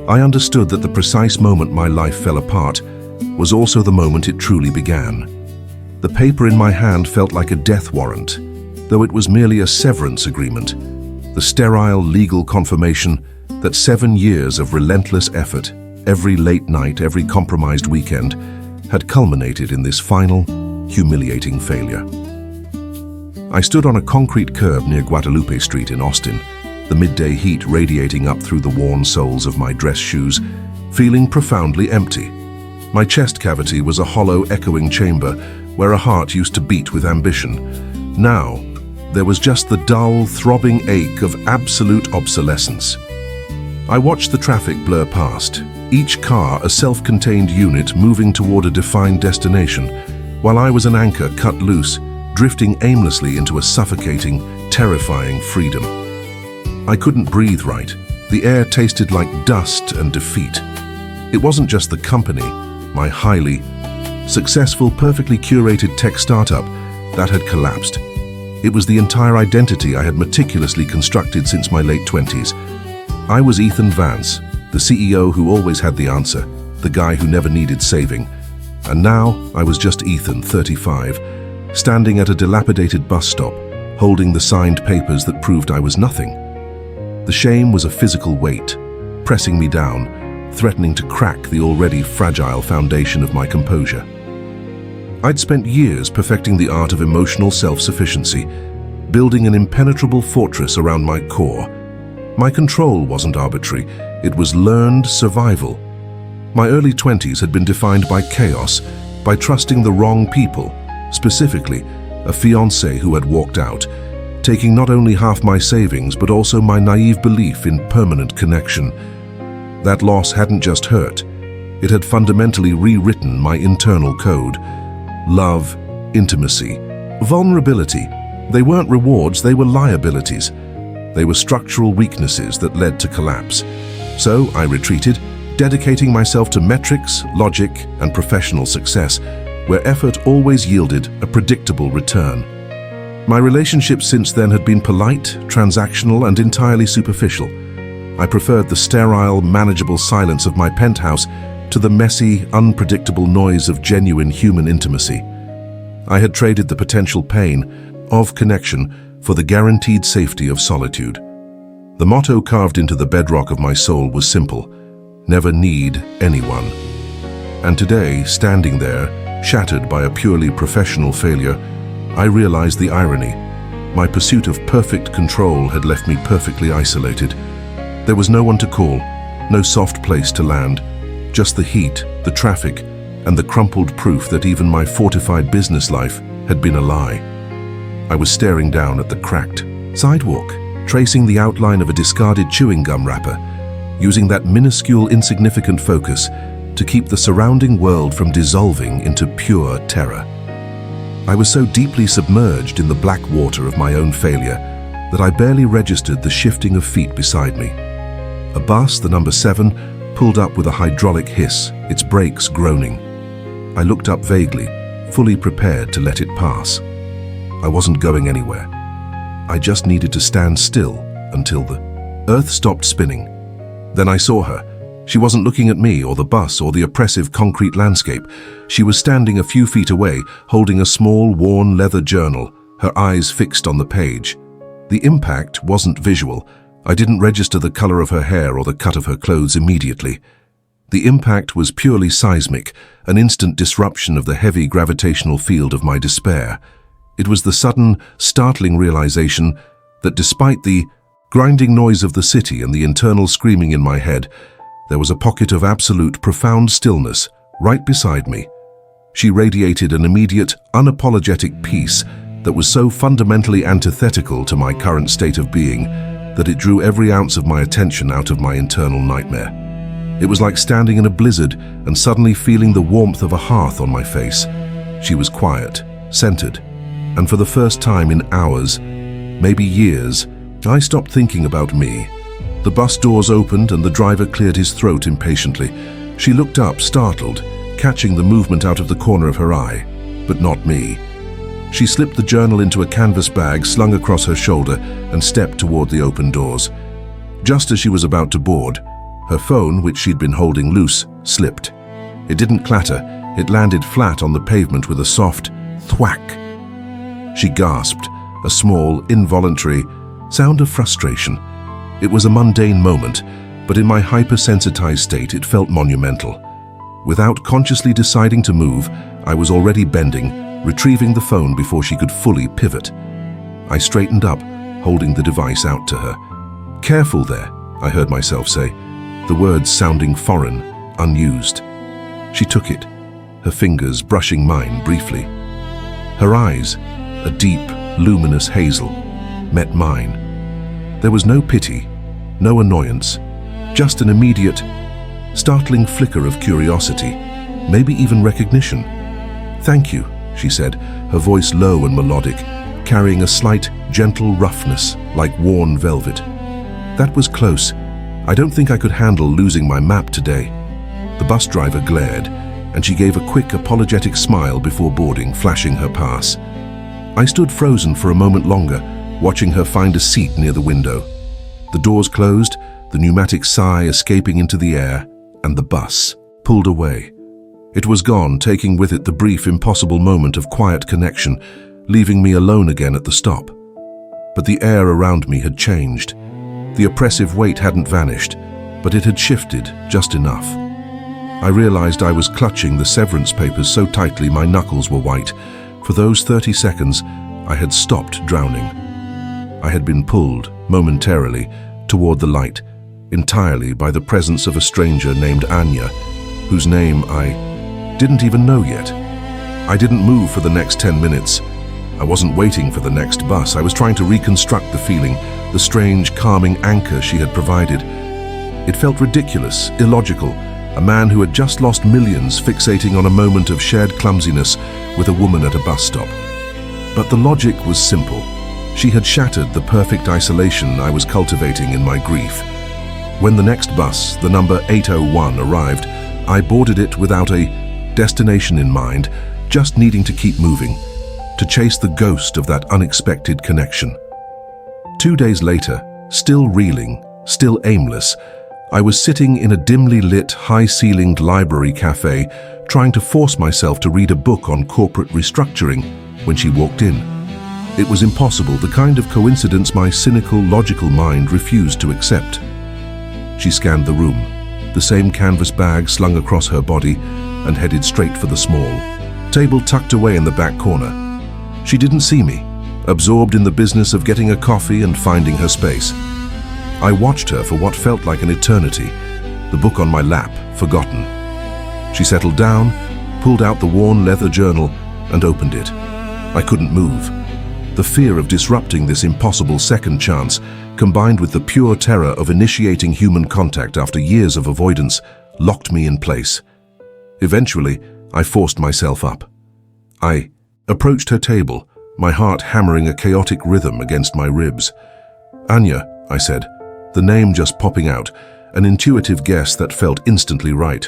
I understood that the precise moment my life fell apart was also the moment it truly began. The paper in my hand felt like a death warrant, though it was merely a severance agreement, the sterile legal confirmation that 7 years of relentless effort, every late night, every compromised weekend, had culminated in this final, humiliating failure. I stood on a concrete curb near Guadalupe Street in Austin, the midday heat radiating up through the worn soles of my dress shoes, feeling profoundly empty. My chest cavity was a hollow, echoing chamber where a heart used to beat with ambition. Now, there was just the dull, throbbing ache of absolute obsolescence. I watched the traffic blur past, each car a self-contained unit moving toward a defined destination, while I was an anchor cut loose, drifting aimlessly into a suffocating, terrifying freedom. I couldn't breathe right. The air tasted like dust and defeat. It wasn't just the company, my highly successful, perfectly curated tech startup, that had collapsed. It was the entire identity I had meticulously constructed since my late 20s. I was Ethan Vance, the CEO who always had the answer, the guy who never needed saving. And now I was just Ethan, 35, standing at a dilapidated bus stop, holding the signed papers that proved I was nothing. The shame was a physical weight, pressing me down, threatening to crack the already fragile foundation of my composure. I'd spent years perfecting the art of emotional self-sufficiency, building an impenetrable fortress around my core. My control wasn't arbitrary, it was learned survival. My early 20s had been defined by chaos, by trusting the wrong people, specifically a fiancé who had walked out, taking not only half my savings but also my naive belief in permanent connection. That loss hadn't just hurt, it had fundamentally rewritten my internal code. Love, intimacy, vulnerability. They weren't rewards, they were liabilities. They were structural weaknesses that led to collapse. So I retreated, dedicating myself to metrics, logic, and professional success, where effort always yielded a predictable return. My relationships since then had been polite, transactional, and entirely superficial. I preferred the sterile, manageable silence of my penthouse to the messy, unpredictable noise of genuine human intimacy. I had traded the potential pain of connection for the guaranteed safety of solitude. The motto carved into the bedrock of my soul was simple: never need anyone. And today, standing there, shattered by a purely professional failure, I realized the irony. My pursuit of perfect control had left me perfectly isolated. There was no one to call, no soft place to land, just the heat, the traffic, and the crumpled proof that even my fortified business life had been a lie. I was staring down at the cracked sidewalk, tracing the outline of a discarded chewing gum wrapper, using that minuscule, insignificant focus to keep the surrounding world from dissolving into pure terror. I was so deeply submerged in the black water of my own failure that I barely registered the shifting of feet beside me. A bus, the number 7, pulled up with a hydraulic hiss, its brakes groaning. I looked up vaguely, fully prepared to let it pass. I wasn't going anywhere. I just needed to stand still until the earth stopped spinning. Then I saw her. She wasn't looking at me or the bus or the oppressive concrete landscape. She was standing a few feet away, holding a small, worn leather journal, her eyes fixed on the page. The impact wasn't visual. I didn't register the color of her hair or the cut of her clothes immediately. The impact was purely seismic, an instant disruption of the heavy gravitational field of my despair. It was the sudden, startling realization that despite the grinding noise of the city and the internal screaming in my head, there was a pocket of absolute, profound stillness right beside me. She radiated an immediate, unapologetic peace that was so fundamentally antithetical to my current state of being that it drew every ounce of my attention out of my internal nightmare. It was like standing in a blizzard and suddenly feeling the warmth of a hearth on my face. She was quiet, centered, and for the first time in hours, maybe years, I stopped thinking about me. The bus doors opened and the driver cleared his throat impatiently. She looked up, startled, catching the movement out of the corner of her eye, but not me. She slipped the journal into a canvas bag slung across her shoulder and stepped toward the open doors. Just as she was about to board, Her phone, which she'd been holding loose, slipped. It didn't clatter, it landed flat on the pavement with a soft thwack. She gasped, a small, involuntary sound of frustration. It was a mundane moment, but in my hypersensitized state it felt monumental. Without consciously deciding to move, I was already bending, retrieving the phone before she could fully pivot. I straightened up, holding the device out to her. "Careful there," I heard myself say, the words sounding foreign, unused. She took it, her fingers brushing mine briefly. Her eyes, a deep, luminous hazel, met mine. There was no pity, no annoyance, just an immediate, startling flicker of curiosity, maybe even recognition. "Thank you," she said, her voice low and melodic, carrying a slight, gentle roughness like worn velvet. "That was close. I don't think I could handle losing my map today." The bus driver glared, and she gave a quick, apologetic smile before boarding, flashing her pass. I stood frozen for a moment longer, watching her find a seat near the window. The doors closed, the pneumatic sigh escaping into the air, and the bus pulled away. It was gone, taking with it the brief, impossible moment of quiet connection, leaving me alone again at the stop. But the air around me had changed. The oppressive weight hadn't vanished, but it had shifted just enough. I realized I was clutching the severance papers so tightly my knuckles were white. For those 30 seconds, I had stopped drowning. I had been pulled, momentarily, toward the light, entirely by the presence of a stranger named Anya, whose name I didn't even know yet. I didn't move for the next 10 minutes. I wasn't waiting for the next bus. I was trying to reconstruct the feeling, the strange, calming anchor she had provided. It felt ridiculous, illogical, a man who had just lost millions fixating on a moment of shared clumsiness with a woman at a bus stop. But the logic was simple. She had shattered the perfect isolation I was cultivating in my grief. When the next bus, the number 801, arrived, I boarded it without a destination in mind, just needing to keep moving, to chase the ghost of that unexpected connection. 2 days later, still reeling, still aimless, I was sitting in a dimly lit, high-ceilinged library cafe, trying to force myself to read a book on corporate restructuring when she walked in. It was impossible, the kind of coincidence my cynical, logical mind refused to accept. She scanned the room, the same canvas bag slung across her body, and headed straight for the small table tucked away in the back corner. She didn't see me, absorbed in the business of getting a coffee and finding her space. I watched her for what felt like an eternity, the book on my lap, forgotten. She settled down, pulled out the worn leather journal, and opened it. I couldn't move. The fear of disrupting this impossible second chance, combined with the pure terror of initiating human contact after years of avoidance, locked me in place. Eventually, I forced myself up. I approached her table, my heart hammering a chaotic rhythm against my ribs. "Anya," I said, the name just popping out, an intuitive guess that felt instantly right.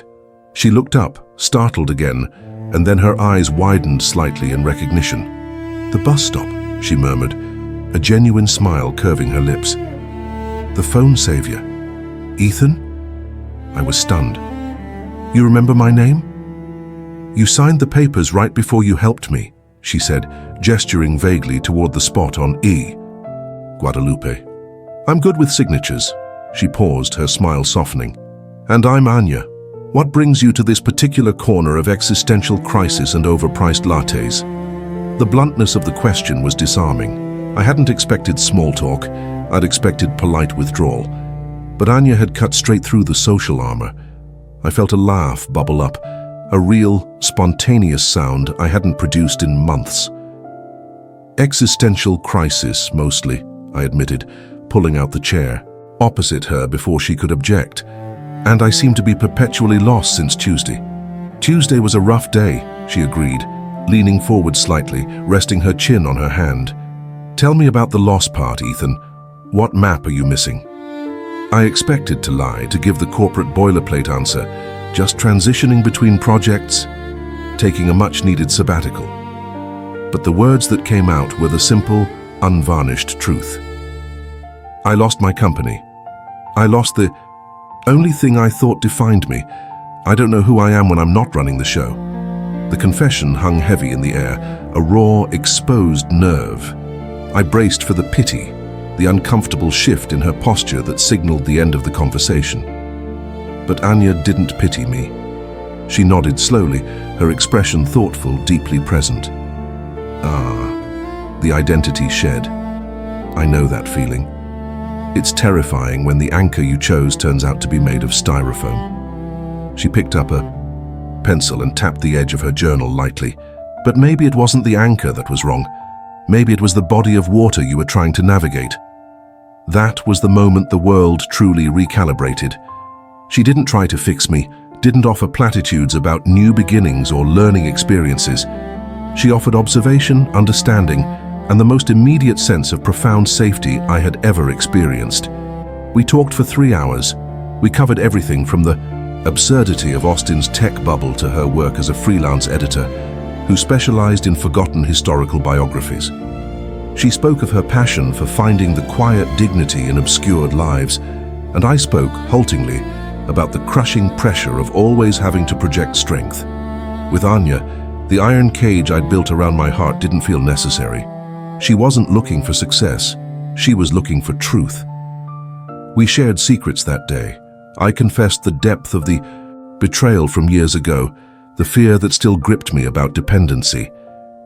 She looked up, startled again, and then her eyes widened slightly in recognition. "The bus stop," she murmured, a genuine smile curving her lips. "The phone savior. Ethan?" I was stunned. "You remember my name?" "You signed the papers right before you helped me," she said, gesturing vaguely toward the spot on E. Guadalupe. "I'm good with signatures." She paused, her smile softening. "And I'm Anya. What brings you to this particular corner of existential crisis and overpriced lattes?" The bluntness of the question was disarming. I hadn't expected small talk. I'd expected polite withdrawal. But Anya had cut straight through the social armor. I felt a laugh bubble up, a real, spontaneous sound I hadn't produced in months. "Existential crisis, mostly," I admitted, pulling out the chair, opposite her before she could object. "And I seem to be perpetually lost since Tuesday." "Tuesday was a rough day," she agreed, leaning forward slightly, resting her chin on her hand. "Tell me about the lost part, Ethan. What map are you missing?" I expected to lie, to give the corporate boilerplate answer, just transitioning between projects, taking a much-needed sabbatical. But the words that came out were the simple, unvarnished truth. "I lost my company. I lost the Only thing I thought defined me. I don't know who I am when I'm not running the show. The confession hung heavy in the air, a raw, exposed nerve. I braced for the pity, the uncomfortable shift in her posture that signaled the end of the conversation. But Anya didn't pity me. She nodded slowly, her expression thoughtful, deeply present. Ah, the identity shed. I know that feeling. It's terrifying when the anchor you chose turns out to be made of styrofoam. She picked up a pencil and tapped the edge of her journal lightly. But maybe it wasn't the anchor that was wrong. Maybe it was the body of water you were trying to navigate. That was the moment the world truly recalibrated. She didn't try to fix me, didn't offer platitudes about new beginnings or learning experiences. She offered observation, understanding, and the most immediate sense of profound safety I had ever experienced. We talked for 3 hours. We covered everything from the absurdity of Austen's tech bubble to her work as a freelance editor who specialized in forgotten historical biographies. She spoke of her passion for finding the quiet dignity in obscured lives, and I spoke, haltingly, about the crushing pressure of always having to project strength. With Anya, the iron cage I'd built around my heart didn't feel necessary. She wasn't looking for success. She was looking for truth. We shared secrets that day. I confessed the depth of the betrayal from years ago, the fear that still gripped me about dependency.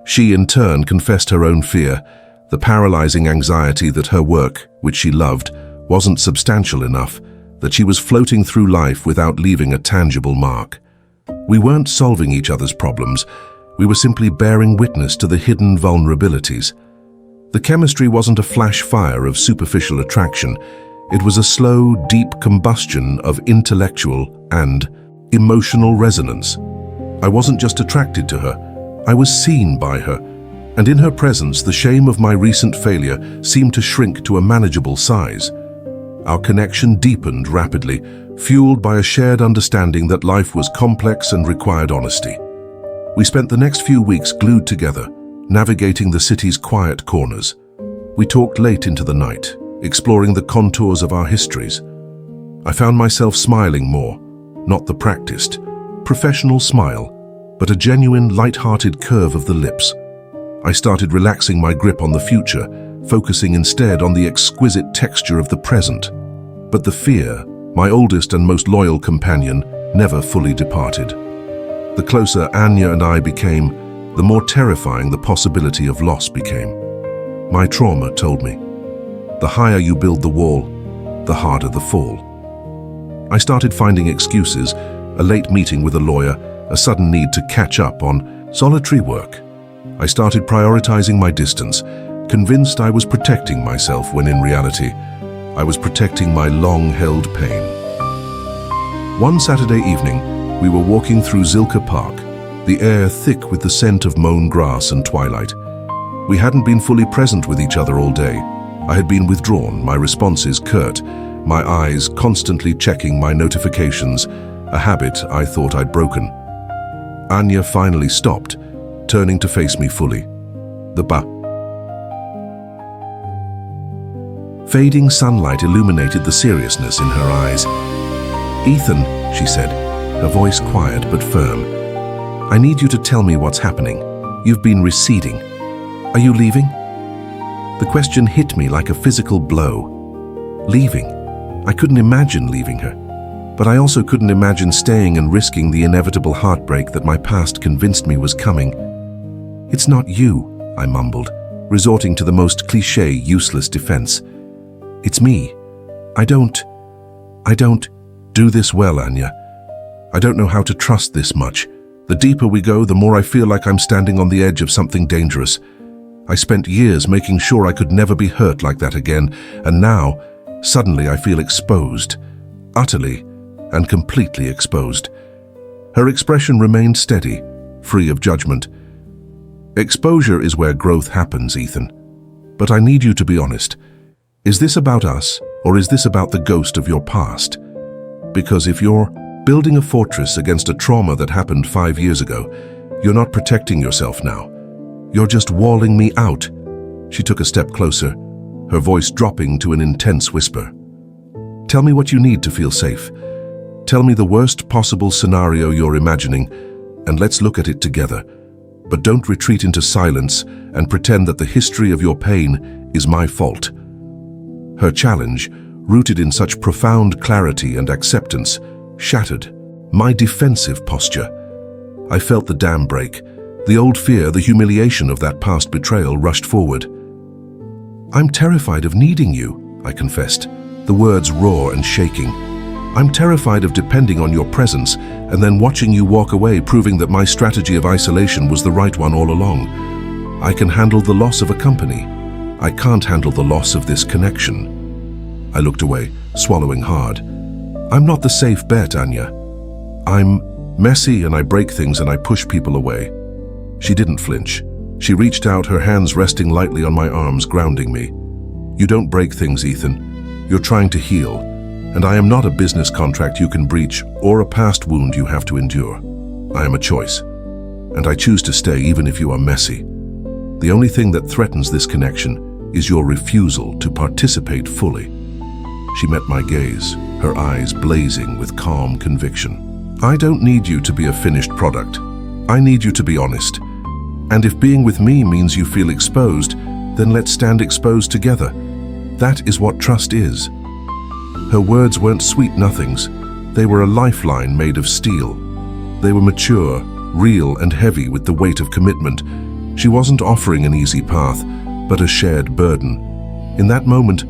She, in turn, confessed her own fear, the paralyzing anxiety that her work, which she loved, wasn't substantial enough, that she was floating through life without leaving a tangible mark. We weren't solving each other's problems. We were simply bearing witness to the hidden vulnerabilities. The chemistry wasn't a flash fire of superficial attraction. It was a slow, deep combustion of intellectual and emotional resonance. I wasn't just attracted to her, I was seen by her, and in her presence the shame of my recent failure seemed to shrink to a manageable size. Our connection deepened rapidly, fueled by a shared understanding that life was complex and required honesty. We spent the next few weeks glued together, navigating the city's quiet corners. We talked late into the night, exploring the contours of our histories. I found myself smiling more, not the practiced, professional smile, but a genuine, light-hearted curve of the lips. I started relaxing my grip on the future, focusing instead on the exquisite texture of the present. But the fear, my oldest and most loyal companion, never fully departed. The closer Anya and I became, the more terrifying the possibility of loss became. My trauma told me, the higher you build the wall, the harder the fall. I started finding excuses, a late meeting with a lawyer, a sudden need to catch up on solitary work. I started prioritizing my distance, convinced I was protecting myself when in reality, I was protecting my long-held pain. One Saturday evening, we were walking through Zilker Park, the air thick with the scent of mown grass and twilight. We hadn't been fully present with each other all day. I had been withdrawn, my responses curt, my eyes constantly checking my notifications, a habit I thought I'd broken. Anya finally stopped, turning to face me fully. Fading sunlight illuminated the seriousness in her eyes. "Ethan," she said, her voice quiet but firm, "I need you to tell me what's happening. You've been receding. Are you leaving?" The question hit me like a physical blow. Leaving? I couldn't imagine leaving her. But I also couldn't imagine staying and risking the inevitable heartbreak that my past convinced me was coming. "It's not you," I mumbled, resorting to the most cliché, useless defense. "It's me. I don't do this well, Anya. I don't know how to trust this much. The deeper we go, the more I feel like I'm standing on the edge of something dangerous. I spent years making sure I could never be hurt like that again, and now, suddenly I feel exposed, utterly and completely exposed." Her expression remained steady, free of judgment. "Exposure is where growth happens, Ethan. But I need you to be honest. Is this about us, or is this about the ghost of your past? Because if you're building a fortress against a trauma that happened 5 years ago, you're not protecting yourself now. You're just walling me out." She took a step closer, her voice dropping to an intense whisper. "Tell me what you need to feel safe. Tell me the worst possible scenario you're imagining, and let's look at it together. But don't retreat into silence and pretend that the history of your pain is my fault." Her challenge, rooted in such profound clarity and acceptance, shattered my defensive posture. I felt the dam break. The old fear, the humiliation of that past betrayal rushed forward. "I'm terrified of needing you," I confessed, the words raw and shaking. "I'm terrified of depending on your presence and then watching you walk away, proving that my strategy of isolation was the right one all along. I can handle the loss of a company. I can't handle the loss of this connection." I looked away, swallowing hard. "I'm not the safe bet, Anya. I'm messy and I break things and I push people away." She didn't flinch. She reached out, her hands resting lightly on my arms, grounding me. "You don't break things, Ethan. You're trying to heal. And I am not a business contract you can breach or a past wound you have to endure. I am a choice. And I choose to stay even if you are messy. The only thing that threatens this connection is your refusal to participate fully." She met my gaze, her eyes blazing with calm conviction. "I don't need you to be a finished product. I need you to be honest. And if being with me means you feel exposed, then let's stand exposed together. That is what trust is." Her words weren't sweet nothings. They were a lifeline made of steel. They were mature, real, and heavy with the weight of commitment. She wasn't offering an easy path, but a shared burden. In that moment,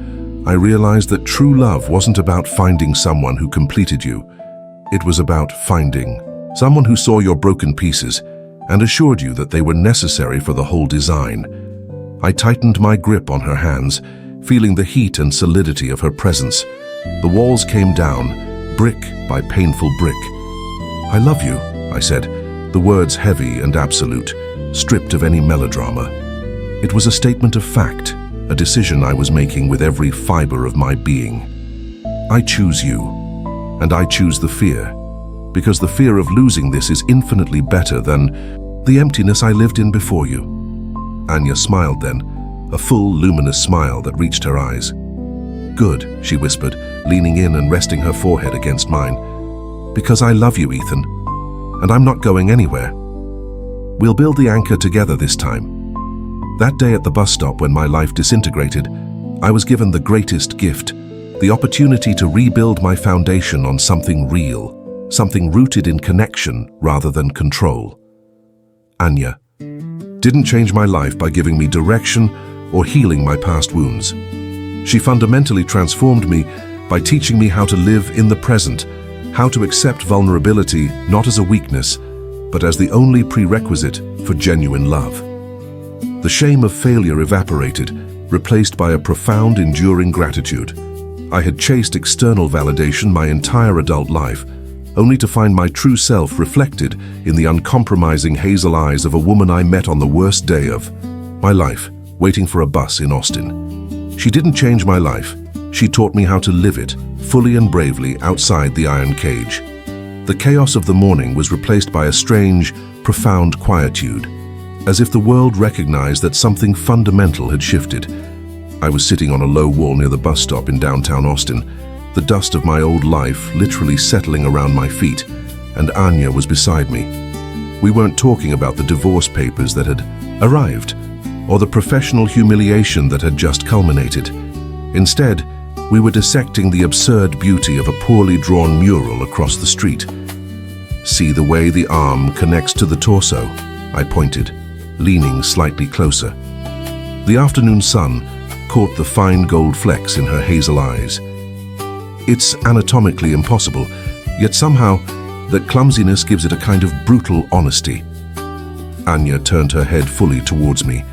I realized that true love wasn't about finding someone who completed you. It was about finding someone who saw your broken pieces and assured you that they were necessary for the whole design. I tightened my grip on her hands, feeling the heat and solidity of her presence. The walls came down, brick by painful brick. "I love you," I said, the words heavy and absolute, stripped of any melodrama. It was a statement of fact, a decision I was making with every fiber of my being. I choose you, and I choose the fear, because the fear of losing this is infinitely better than the emptiness I lived in before you. Anya smiled then, a full, luminous smile that reached her eyes. "Good," she whispered, leaning in and resting her forehead against mine. "Because I love you, Ethan, and I'm not going anywhere. We'll build the anchor together this time." That day at the bus stop when my life disintegrated, I was given the greatest gift, the opportunity to rebuild my foundation on something real, something rooted in connection rather than control. Anya didn't change my life by giving me direction or healing my past wounds. She fundamentally transformed me by teaching me how to live in the present, how to accept vulnerability not as a weakness, but as the only prerequisite for genuine love. The shame of failure evaporated, replaced by a profound, enduring gratitude. I had chased external validation my entire adult life, only to find my true self reflected in the uncompromising hazel eyes of a woman I met on the worst day of my life, waiting for a bus in Austin. She didn't change my life. She taught me how to live it, fully and bravely, outside the iron cage. The chaos of the morning was replaced by a strange, profound quietude, as if the world recognized that something fundamental had shifted. I was sitting on a low wall near the bus stop in downtown Austin, the dust of my old life literally settling around my feet, and Anya was beside me. We weren't talking about the divorce papers that had arrived, or the professional humiliation that had just culminated. Instead, we were dissecting the absurd beauty of a poorly drawn mural across the street. "See the way the arm connects to the torso?" I pointed, leaning slightly closer. The afternoon sun caught the fine gold flecks in her hazel eyes. It's anatomically impossible, yet somehow that clumsiness gives it a kind of brutal honesty. Anya turned her head fully towards me,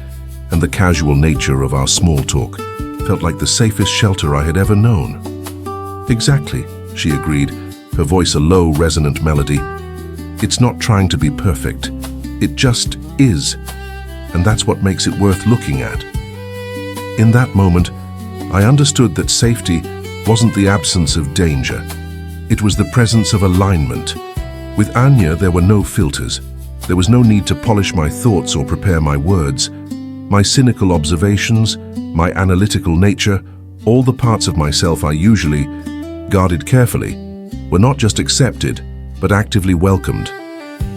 and the casual nature of our small talk felt like the safest shelter I had ever known. "Exactly," she agreed, her voice a low, resonant melody. "It's not trying to be perfect. It just is, and that's what makes it worth looking at." In that moment, I understood that safety wasn't the absence of danger. It was the presence of alignment. With Anya, there were no filters. There was no need to polish my thoughts or prepare my words. My cynical observations, my analytical nature, all the parts of myself I usually guarded carefully, were not just accepted, but actively welcomed.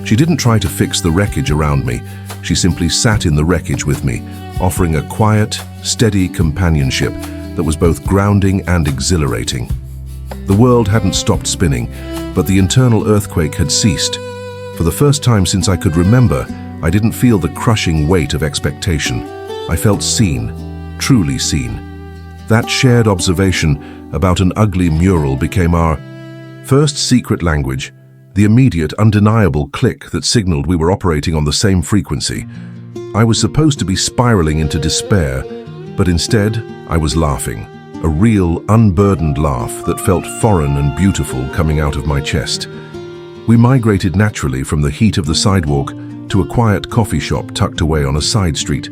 She didn't try to fix the wreckage around me. She simply sat in the wreckage with me, offering a quiet, steady companionship that was both grounding and exhilarating. The world hadn't stopped spinning, but the internal earthquake had ceased. For the first time since I could remember, I didn't feel the crushing weight of expectation. I felt seen, truly seen. That shared observation about an ugly mural became our first secret language, the immediate, undeniable click that signaled we were operating on the same frequency. I was supposed to be spiraling into despair, but instead I was laughing. A real, unburdened laugh that felt foreign and beautiful coming out of my chest. We migrated naturally from the heat of the sidewalk to a quiet coffee shop tucked away on a side street.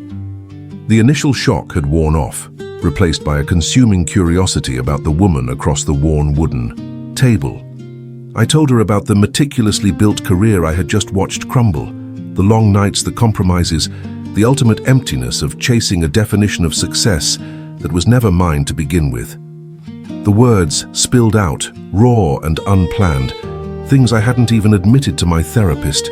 The initial shock had worn off, replaced by a consuming curiosity about the woman across the worn wooden table. I told her about the meticulously built career I had just watched crumble, the long nights, the compromises, the ultimate emptiness of chasing a definition of success that was never mine to begin with. The words spilled out, raw and unplanned, things I hadn't even admitted to my therapist.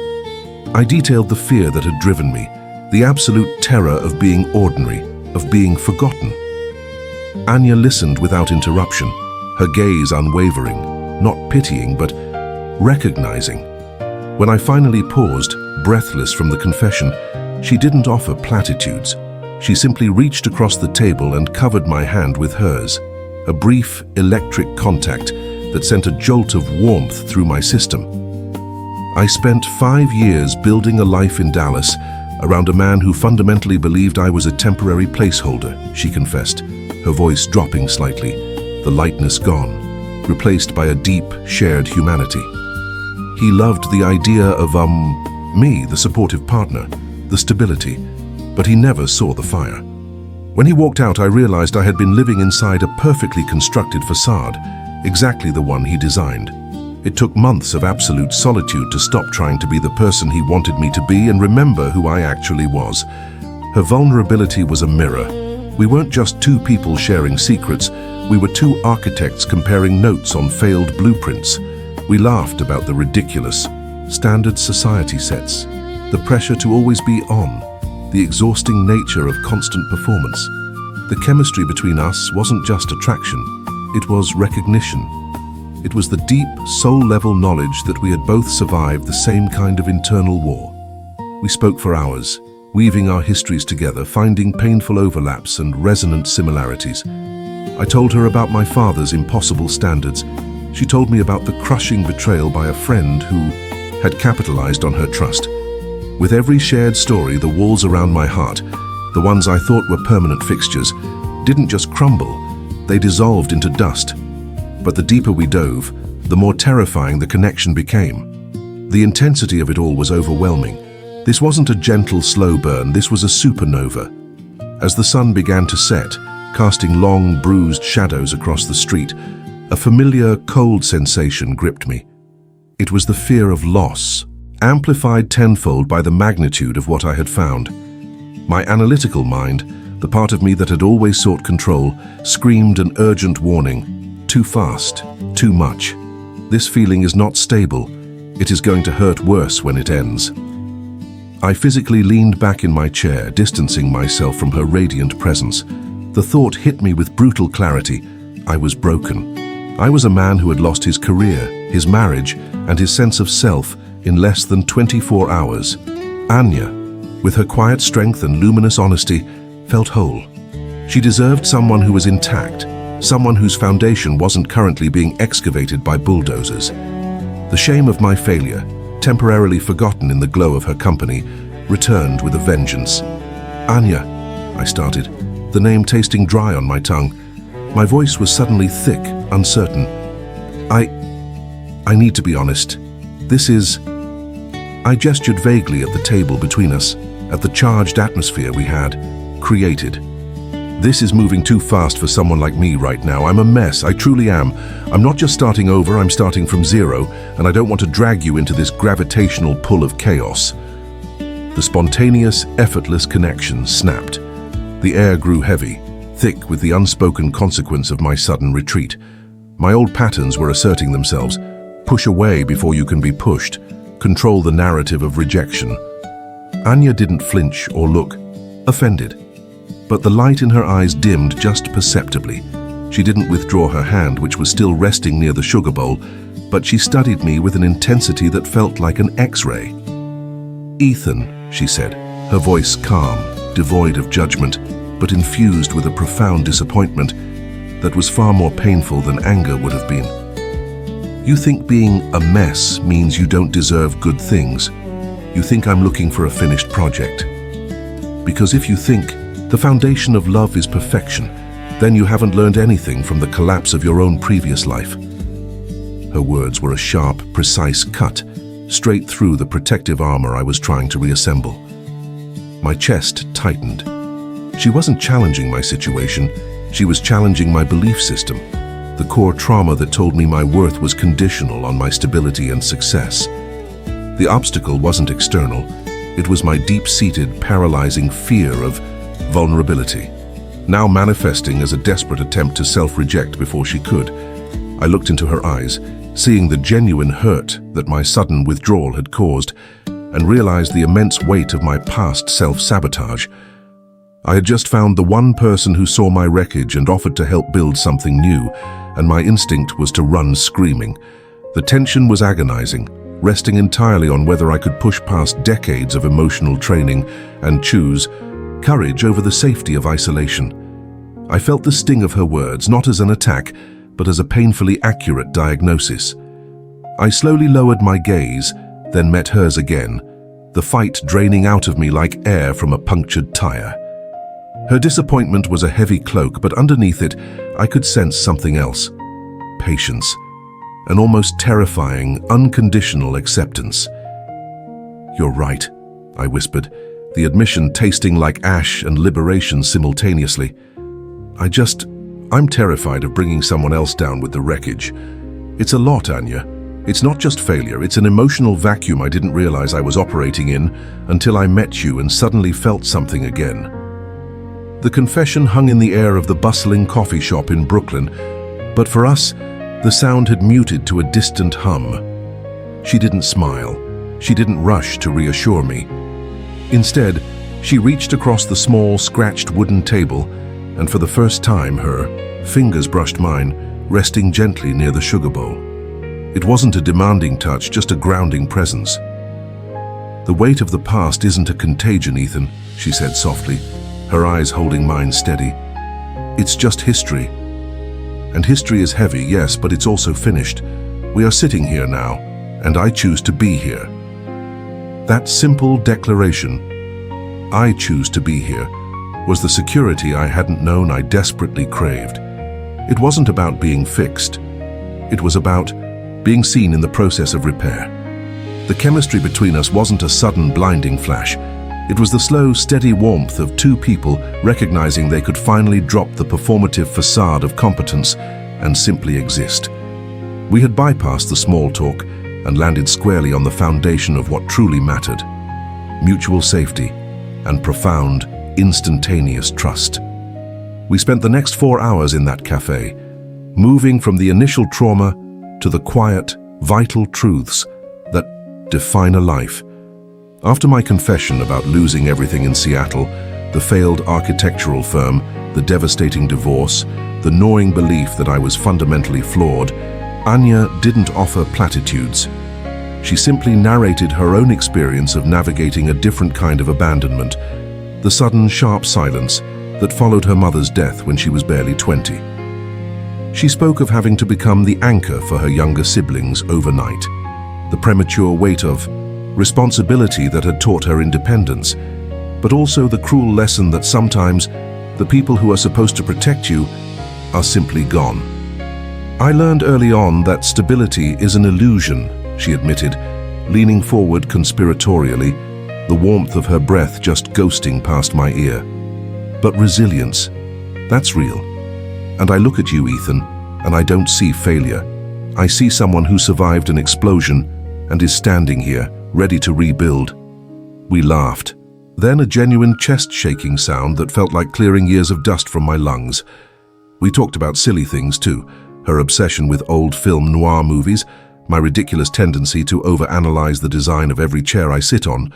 I detailed the fear that had driven me, the absolute terror of being ordinary, of being forgotten. Anya listened without interruption, her gaze unwavering, not pitying but recognizing. When I finally paused, breathless from the confession, she didn't offer platitudes. She simply reached across the table and covered my hand with hers, a brief electric contact that sent a jolt of warmth through my system. I spent 5 years building a life in Dallas around a man who fundamentally believed I was a temporary placeholder, she confessed, her voice dropping slightly, the lightness gone, replaced by a deep, shared humanity. He loved the idea of, me, the supportive partner, the stability, but he never saw the fire. When he walked out, I realized I had been living inside a perfectly constructed facade, exactly the one he designed. It took months of absolute solitude to stop trying to be the person he wanted me to be and remember who I actually was. Her vulnerability was a mirror. We weren't just two people sharing secrets, we were two architects comparing notes on failed blueprints. We laughed about the ridiculous, standard society sets, the pressure to always be on, the exhausting nature of constant performance. The chemistry between us wasn't just attraction, it was recognition. It was the deep, soul-level knowledge that we had both survived the same kind of internal war. We spoke for hours, weaving our histories together, finding painful overlaps and resonant similarities. I told her about my father's impossible standards. She told me about the crushing betrayal by a friend who had capitalized on her trust. With every shared story, the walls around my heart, the ones I thought were permanent fixtures, didn't just crumble, they dissolved into dust. But the deeper we dove, the more terrifying the connection became. The intensity of it all was overwhelming. This wasn't a gentle, slow burn, this was a supernova. As the sun began to set, casting long, bruised shadows across the street, a familiar, cold sensation gripped me. It was the fear of loss, amplified tenfold by the magnitude of what I had found. My analytical mind, the part of me that had always sought control, screamed an urgent warning. Too fast, too much. This feeling is not stable. It is going to hurt worse when it ends. I physically leaned back in my chair, distancing myself from her radiant presence. The thought hit me with brutal clarity. I was broken. I was a man who had lost his career, his marriage, and his sense of self in less than 24 hours. Anya, with her quiet strength and luminous honesty, felt whole. She deserved someone who was intact, someone whose foundation wasn't currently being excavated by bulldozers. The shame of my failure, temporarily forgotten in the glow of her company, returned with a vengeance. Anya, I started, the name tasting dry on my tongue. My voice was suddenly thick, uncertain. I need to be honest. This is... I gestured vaguely at the table between us, at the charged atmosphere we had created. This is moving too fast for someone like me right now. I'm a mess, I truly am. I'm not just starting over, I'm starting from zero, and I don't want to drag you into this gravitational pull of chaos. The spontaneous, effortless connection snapped. The air grew heavy, thick with the unspoken consequence of my sudden retreat. My old patterns were asserting themselves, Push away before you can be pushed. Control the narrative of rejection. Anya didn't flinch or look offended, but the light in her eyes dimmed just perceptibly. She didn't withdraw her hand, which was still resting near the sugar bowl, but she studied me with an intensity that felt like an X-ray. "Ethan," she said, her voice calm, devoid of judgment, but infused with a profound disappointment that was far more painful than anger would have been. "You think being a mess means you don't deserve good things. You think I'm looking for a finished project. Because if you think the foundation of love is perfection, then you haven't learned anything from the collapse of your own previous life." Her words were a sharp, precise cut, straight through the protective armor I was trying to reassemble. My chest tightened. She wasn't challenging my situation, she was challenging my belief system, the core trauma that told me my worth was conditional on my stability and success. The obstacle wasn't external, it was my deep-seated, paralyzing fear of vulnerability, now manifesting as a desperate attempt to self-reject before she could. I looked into her eyes, seeing the genuine hurt that my sudden withdrawal had caused, and realized the immense weight of my past self-sabotage. I had just found the one person who saw my wreckage and offered to help build something new, and my instinct was to run screaming. The tension was agonizing, resting entirely on whether I could push past decades of emotional training and choose courage over the safety of isolation. I felt the sting of her words, not as an attack, but as a painfully accurate diagnosis. I slowly lowered my gaze, then met hers again, the fight draining out of me like air from a punctured tire. Her disappointment was a heavy cloak, but underneath it, I could sense something else. Patience. An almost terrifying, unconditional acceptance. "You're right," I whispered, the admission tasting like ash and liberation simultaneously. I'm terrified of bringing someone else down with the wreckage. It's a lot, Anya. It's not just failure, it's an emotional vacuum I didn't realize I was operating in until I met you and suddenly felt something again. The confession hung in the air of the bustling coffee shop in Brooklyn, but for us, the sound had muted to a distant hum. She didn't smile. She didn't rush to reassure me. Instead, she reached across the small, scratched wooden table, and for the first time, her fingers brushed mine, resting gently near the sugar bowl. It wasn't a demanding touch, just a grounding presence. "The weight of the past isn't a contagion, Ethan," she said softly, her eyes holding mine steady. "It's just history. And history is heavy, yes, but it's also finished. We are sitting here now, and I choose to be here." That simple declaration, "I choose to be here," was the security I hadn't known I desperately craved. It wasn't about being fixed. It was about being seen in the process of repair. The chemistry between us wasn't a sudden blinding flash. It was the slow, steady warmth of two people recognizing they could finally drop the performative facade of competence and simply exist. We had bypassed the small talk and landed squarely on the foundation of what truly mattered: mutual safety and profound, instantaneous trust. We spent the next 4 hours in that cafe, moving from the initial trauma to the quiet, vital truths that define a life. After my confession about losing everything in Seattle, the failed architectural firm, the devastating divorce, the gnawing belief that I was fundamentally flawed, Anya didn't offer platitudes. She simply narrated her own experience of navigating a different kind of abandonment, the sudden, sharp silence that followed her mother's death when she was barely 20. She spoke of having to become the anchor for her younger siblings overnight, the premature weight of responsibility that had taught her independence, but also the cruel lesson that sometimes the people who are supposed to protect you are simply gone. "I learned early on that stability is an illusion," she admitted, leaning forward conspiratorially, the warmth of her breath just ghosting past my ear. "But resilience, that's real. And I look at you, Ethan, and I don't see failure. I see someone who survived an explosion and is standing here, ready to rebuild." We laughed. Then a genuine chest-shaking sound that felt like clearing years of dust from my lungs. We talked about silly things too, her obsession with old film noir movies, my ridiculous tendency to overanalyze the design of every chair I sit on,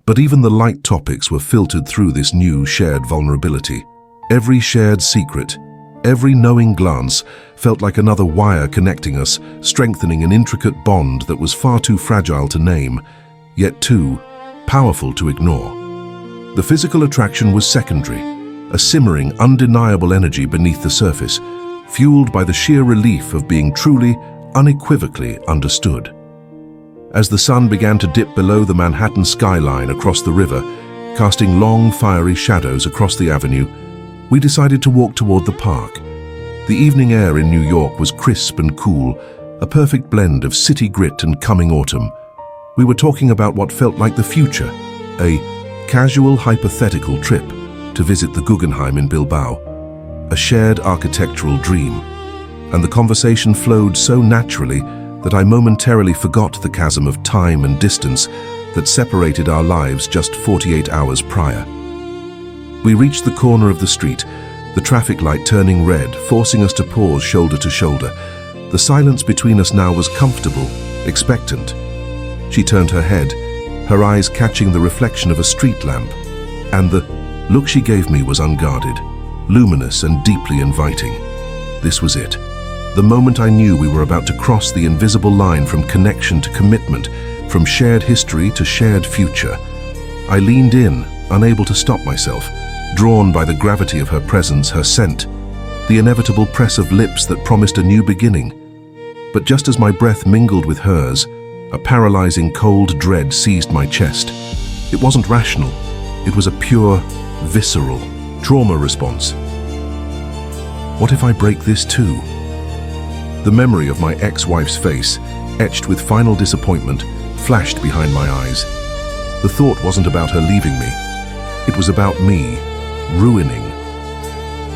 but even the light topics were filtered through this new shared vulnerability. Every shared secret, every knowing glance felt like another wire connecting us, strengthening an intricate bond that was far too fragile to name, yet too powerful to ignore. The physical attraction was secondary, a simmering, undeniable energy beneath the surface, fueled by the sheer relief of being truly, unequivocally understood. As the sun began to dip below the Manhattan skyline across the river, casting long, fiery shadows across the avenue, we decided to walk toward the park. The evening air in New York was crisp and cool, a perfect blend of city grit and coming autumn. We were talking about what felt like the future, a casual, hypothetical trip to visit the Guggenheim in Bilbao, a shared architectural dream. And the conversation flowed so naturally that I momentarily forgot the chasm of time and distance that separated our lives just 48 hours prior. We reached the corner of the street, the traffic light turning red, forcing us to pause shoulder to shoulder. The silence between us now was comfortable, expectant. She turned her head, her eyes catching the reflection of a street lamp, and the look she gave me was unguarded, luminous and deeply inviting. This was it. The moment I knew we were about to cross the invisible line from connection to commitment, from shared history to shared future. I leaned in, unable to stop myself, drawn by the gravity of her presence, her scent, the inevitable press of lips that promised a new beginning. But just as my breath mingled with hers, a paralyzing cold dread seized my chest. It wasn't rational. It was a pure, visceral trauma response. What if I break this too? The memory of my ex-wife's face, etched with final disappointment, flashed behind my eyes. The thought wasn't about her leaving me. It was about me, ruining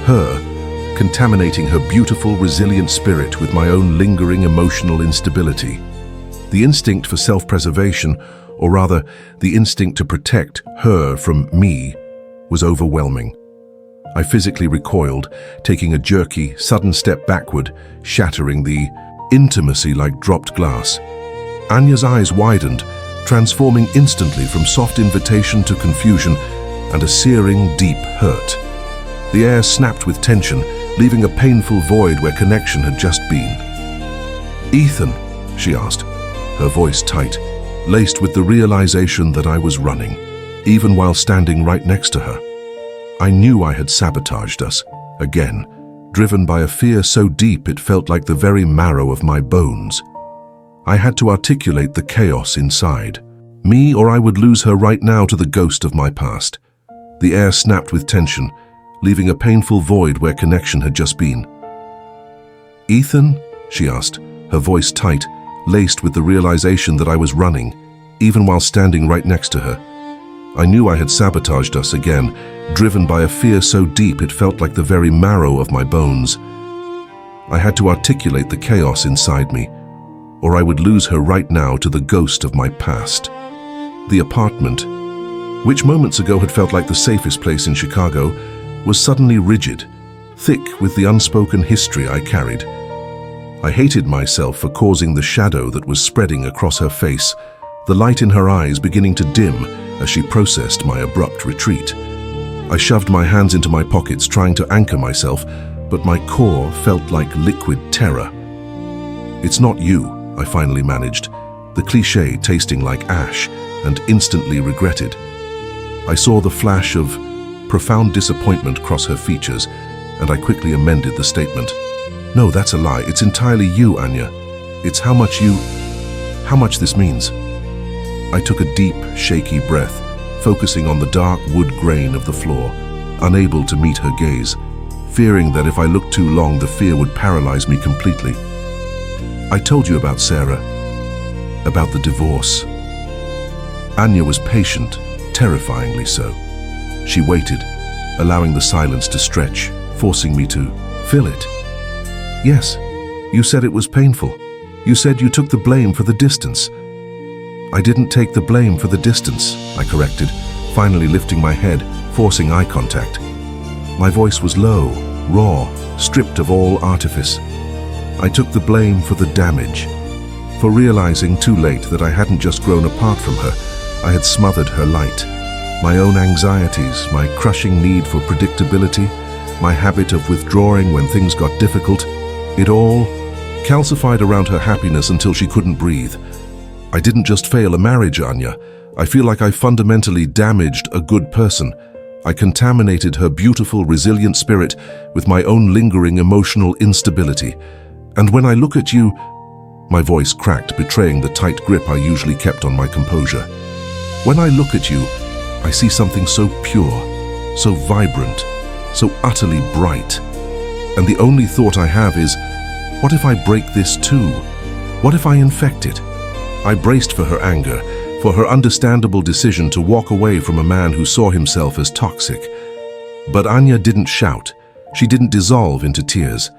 her, contaminating her beautiful, resilient spirit with my own lingering emotional instability. The instinct for self-preservation, or rather, the instinct to protect her from me, was overwhelming. I physically recoiled, taking a jerky, sudden step backward, shattering the intimacy like dropped glass. Anya's eyes widened, transforming instantly from soft invitation to confusion and a searing, deep hurt. The air snapped with tension, leaving a painful void where connection had just been. "Ethan," she asked, her voice tight, laced with the realization that I was running, even while standing right next to her. I knew I had sabotaged us, again, driven by a fear so deep it felt like the very marrow of my bones. I had to articulate the chaos inside. Me, or I would lose her right now to the ghost of my past. The air snapped with tension, leaving a painful void where connection had just been. "Ethan?" she asked, her voice tight, laced with the realization that I was running, even while standing right next to her. I knew I had sabotaged us again, driven by a fear so deep it felt like the very marrow of my bones. I had to articulate the chaos inside me, or I would lose her right now to the ghost of my past. The apartment, which moments ago had felt like the safest place in Chicago, was suddenly rigid, thick with the unspoken history I carried. I hated myself for causing the shadow that was spreading across her face, the light in her eyes beginning to dim as she processed my abrupt retreat. I shoved my hands into my pockets trying to anchor myself, but my core felt like liquid terror. "It's not you," I finally managed, the cliché tasting like ash, and instantly regretted. I saw the flash of profound disappointment cross her features, and I quickly amended the statement. "No, that's a lie. It's entirely you, Anya. It's how much this means." I took a deep, shaky breath, focusing on the dark wood grain of the floor, unable to meet her gaze, fearing that if I looked too long, the fear would paralyze me completely. "I told you about Sarah, about the divorce." Anya was patient, terrifyingly so. She waited, allowing the silence to stretch, forcing me to fill it. "Yes, you said it was painful. You said you took the blame for the distance." "I didn't take the blame for the distance," I corrected, finally lifting my head, forcing eye contact. My voice was low, raw, stripped of all artifice. "I took the blame for the damage, for realizing too late that I hadn't just grown apart from her, I had smothered her light. My own anxieties, my crushing need for predictability, my habit of withdrawing when things got difficult, it all calcified around her happiness until she couldn't breathe. I didn't just fail a marriage, Anya. I feel like I fundamentally damaged a good person. I contaminated her beautiful, resilient spirit with my own lingering emotional instability. And when I look at you, my voice cracked, betraying the tight grip I usually kept on my composure. When I look at you, I see something so pure, so vibrant, so utterly bright. And the only thought I have is, what if I break this too? What if I infect it? I braced for her anger, for her understandable decision to walk away from a man who saw himself as toxic. But Anya didn't shout. She didn't dissolve into tears.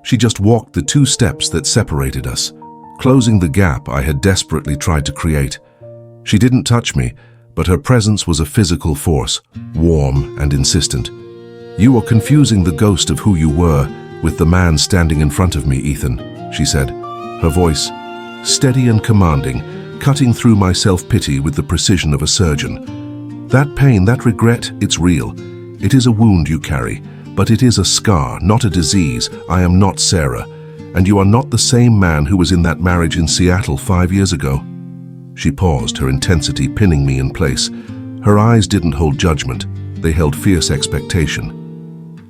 She just walked the 2 steps that separated us, closing the gap I had desperately tried to create. She didn't touch me, but her presence was a physical force, warm and insistent. "You are confusing the ghost of who you were with the man standing in front of me, Ethan," she said, her voice steady and commanding, cutting through my self-pity with the precision of a surgeon. "That pain, that regret, it's real. It is a wound you carry, but it is a scar, not a disease. I am not Sarah, and you are not the same man who was in that marriage in Seattle 5 years ago." She paused, her intensity pinning me in place. Her eyes didn't hold judgment, they held fierce expectation.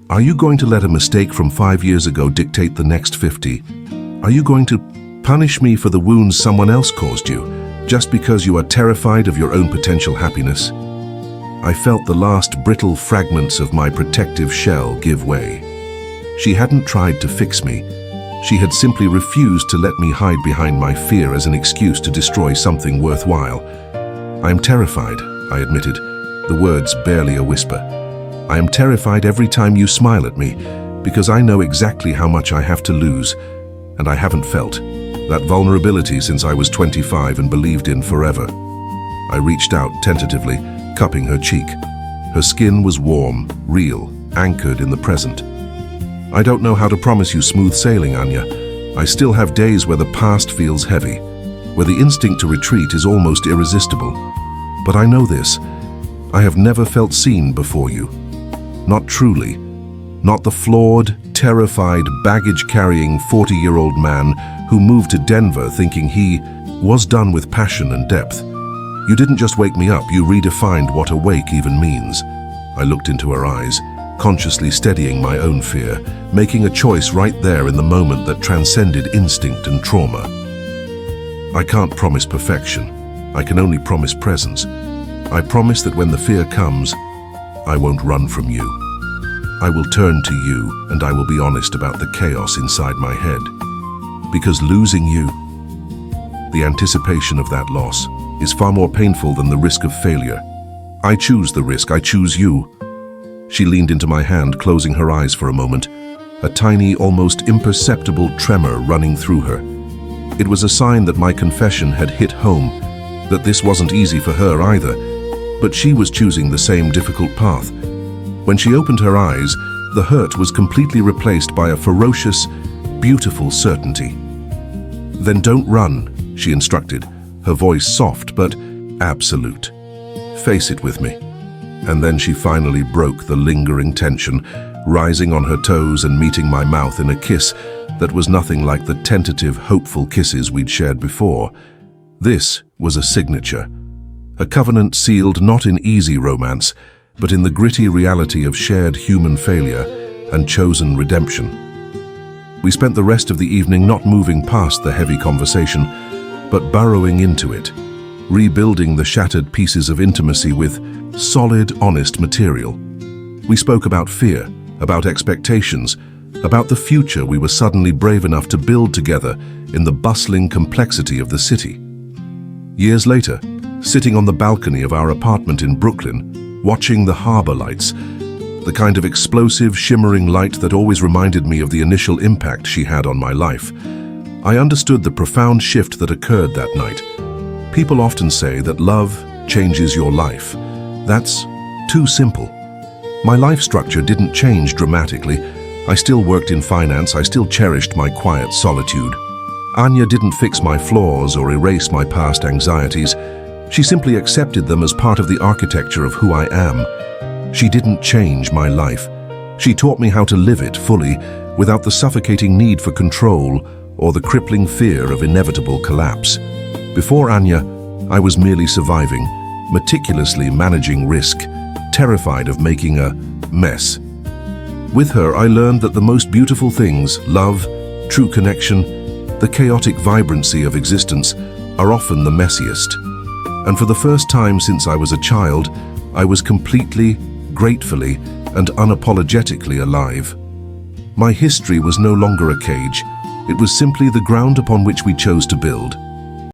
"Are you going to let a mistake from 5 years ago dictate the next 50? Are you going to punish me for the wounds someone else caused you, just because you are terrified of your own potential happiness?" I felt the last brittle fragments of my protective shell give way. She hadn't tried to fix me. She had simply refused to let me hide behind my fear as an excuse to destroy something worthwhile. "I am terrified," I admitted, the words barely a whisper. "I am terrified every time you smile at me, because I know exactly how much I have to lose, and I haven't felt that vulnerability since I was 25 and believed in forever." I reached out tentatively, cupping her cheek. Her skin was warm, real, anchored in the present. "I don't know how to promise you smooth sailing, Anya. I still have days where the past feels heavy, where the instinct to retreat is almost irresistible. But I know this, I have never felt seen before you. Not truly. Not the flawed, terrified, baggage-carrying 40-year-old man who moved to Denver thinking he was done with passion and depth. You didn't just wake me up, you redefined what awake even means." I looked into her eyes, consciously steadying my own fear, making a choice right there in the moment that transcended instinct and trauma. "I can't promise perfection. I can only promise presence. I promise that when the fear comes, I won't run from you. I will turn to you and I will be honest about the chaos inside my head. Because losing you, the anticipation of that loss, is far more painful than the risk of failure. I choose the risk, I choose you." She leaned into my hand, closing her eyes for a moment, a tiny, almost imperceptible tremor running through her. It was a sign that my confession had hit home, that this wasn't easy for her either, but she was choosing the same difficult path. When she opened her eyes, the hurt was completely replaced by a ferocious, beautiful certainty. "Then don't run," she instructed, her voice soft but absolute. "Face it with me." And then she finally broke the lingering tension, rising on her toes and meeting my mouth in a kiss that was nothing like the tentative, hopeful kisses we'd shared before. This was a signature, a covenant sealed not in easy romance, but in the gritty reality of shared human failure and chosen redemption. We spent the rest of the evening not moving past the heavy conversation, but burrowing into it, rebuilding the shattered pieces of intimacy with solid, honest material. We spoke about fear, about expectations, about the future we were suddenly brave enough to build together in the bustling complexity of the city. Years later, sitting on the balcony of our apartment in Brooklyn, watching the harbor lights, the kind of explosive, shimmering light that always reminded me of the initial impact she had on my life, I understood the profound shift that occurred that night. People often say that love changes your life. That's too simple. My life structure didn't change dramatically. I still worked in finance, I still cherished my quiet solitude. Anya didn't fix my flaws or erase my past anxieties. She simply accepted them as part of the architecture of who I am. She didn't change my life. She taught me how to live it fully, without the suffocating need for control or the crippling fear of inevitable collapse. Before Anya, I was merely surviving, meticulously managing risk, terrified of making a mess. With her, I learned that the most beautiful things, love, true connection, the chaotic vibrancy of existence, are often the messiest. And for the first time since I was a child, I was completely, gratefully, and unapologetically alive. My history was no longer a cage. It was simply the ground upon which we chose to build.